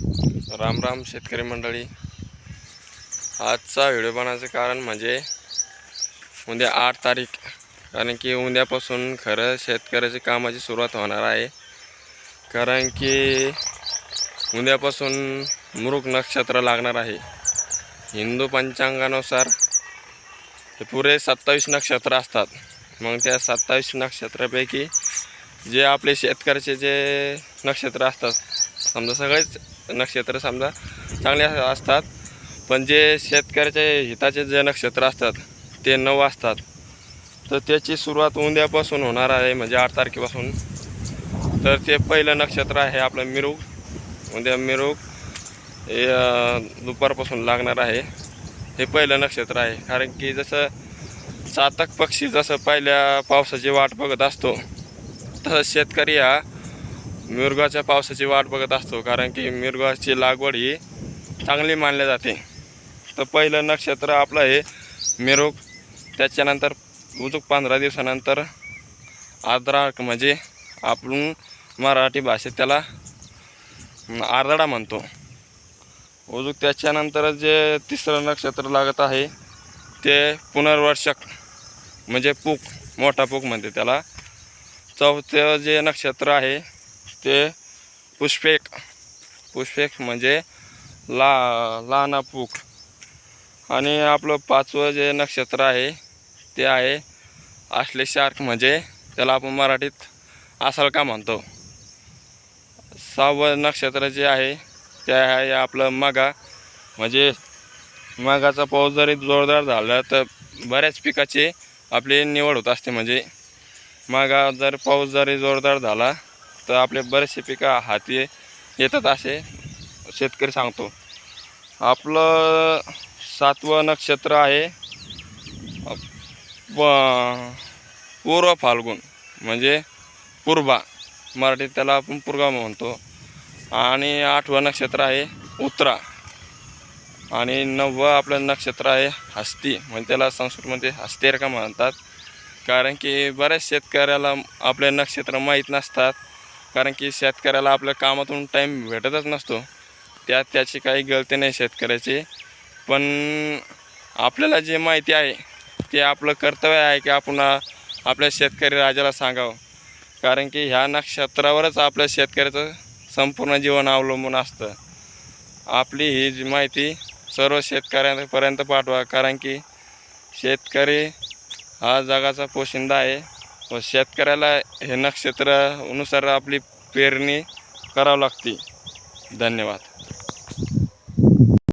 राम राम शेतकरी मंडळी। आजचा व्हिडिओ बनवायचं कारण म्हणजे उद्या 8 तारीख, कारण की उद्यापासून खरं शेतकऱ्याची कामाची सुरुवात होणार आहे। कारण की उद्यापासून मृग नक्षत्र लागणार आहे। हिंदू पंचांगानुसार हे पुरे 27 नक्षत्र असतात। मग त्या 27 नक्षत्रापैकी जे आपले शेतकऱ्याचे जे नक्षत्र असतात, समजा सगळेच नक्षत्र समजा चांगले असतात, पण जे शेतकऱ्याच्या हिताचे जे नक्षत्र असतात ते 9 असतात। तर त्याची सुरुवात उद्यापासून होणार आहे, म्हणजे 8 तारखेपासून। तर ते पहिलं नक्षत्र आहे आपलं मिरुग। उद्या मिरुग हे दुपारपासून लागणार आहे। हे पहिलं नक्षत्र आहे, कारण की जसं चातक पक्षी जसं पहिल्या पावसाची वाट बघत असतो, तसं शेतकरी हा मिरगाच्या पावसाची वाट बघत असतो। कारण की मिरगाची लागवड ही चांगली मानली जाते। तर पहिलं नक्षत्र आपलं हे मिरुग। त्याच्यानंतर उजूक 15 दिवसानंतर आद्राक, म्हणजे आपण मराठी भाषेत त्याला आरदाडा म्हणतो। उजूक त्याच्यानंतर जे तिसरं नक्षत्र लागत आहे ते पुनर्वसक, म्हणजे पूक, मोठा पूक म्हणते त्याला। चौथं जे नक्षत्र आहे ते पुष्पेक, पुष्पेक म्हणजे लहाना पूक। आणि आपलं 5वं जे नक्षत्र आहे ते आहे आश्लेषार्क, म्हणजे त्याला आपण मराठीत आसळका म्हणतो। 6वं नक्षत्र जे आहे ते आहे आपलं मगा, म्हणजे मगाचा पाऊस जरी जोरदार झाला तर बऱ्याच पिकाची आपली निवड होत असते। म्हणजे मगा जर पाऊस जरी जोरदार झाला तर आपले बरेचसे पिकं हाती येतात असे शेतकरी सांगतो। आपलं 7वं नक्षत्र आहे पूर्व फाल्गुन, म्हणजे पूर्वा, मराठीत त्याला आपण पूर्वा म्हणतो। आणि 8वं नक्षत्र आहे उत्तरा। आणि 9वं आपलं नक्षत्र आहे हस्ती, म्हणजे त्याला संस्कृतमध्ये हस्तेरका म्हणतात। कारण की बऱ्याच शेतकऱ्याला आपले नक्षत्र माहीत नसतात, कारण की शेतकऱ्याला आपल्या कामातून टाईम भेटतच नसतो। त्याची काही गलती नाही शेतकऱ्याची, पण आपल्याला जे माहिती आहे ते आपलं कर्तव्य आहे की आपण आपल्या शेतकरी राजाला सांगावं। कारण की ह्या नक्षत्रावरच आपल्या शेतकऱ्याचं संपूर्ण जीवन अवलंबून असतं। आपली ही जी माहिती सर्व शेतकऱ्यांपर्यंत पाठवा, कारण की शेतकरी हा जगाचा पोशिंदा आहे व शेतकऱ्याला हे नक्षत्रानुसार आपली पेरणी करावी लागते। धन्यवाद।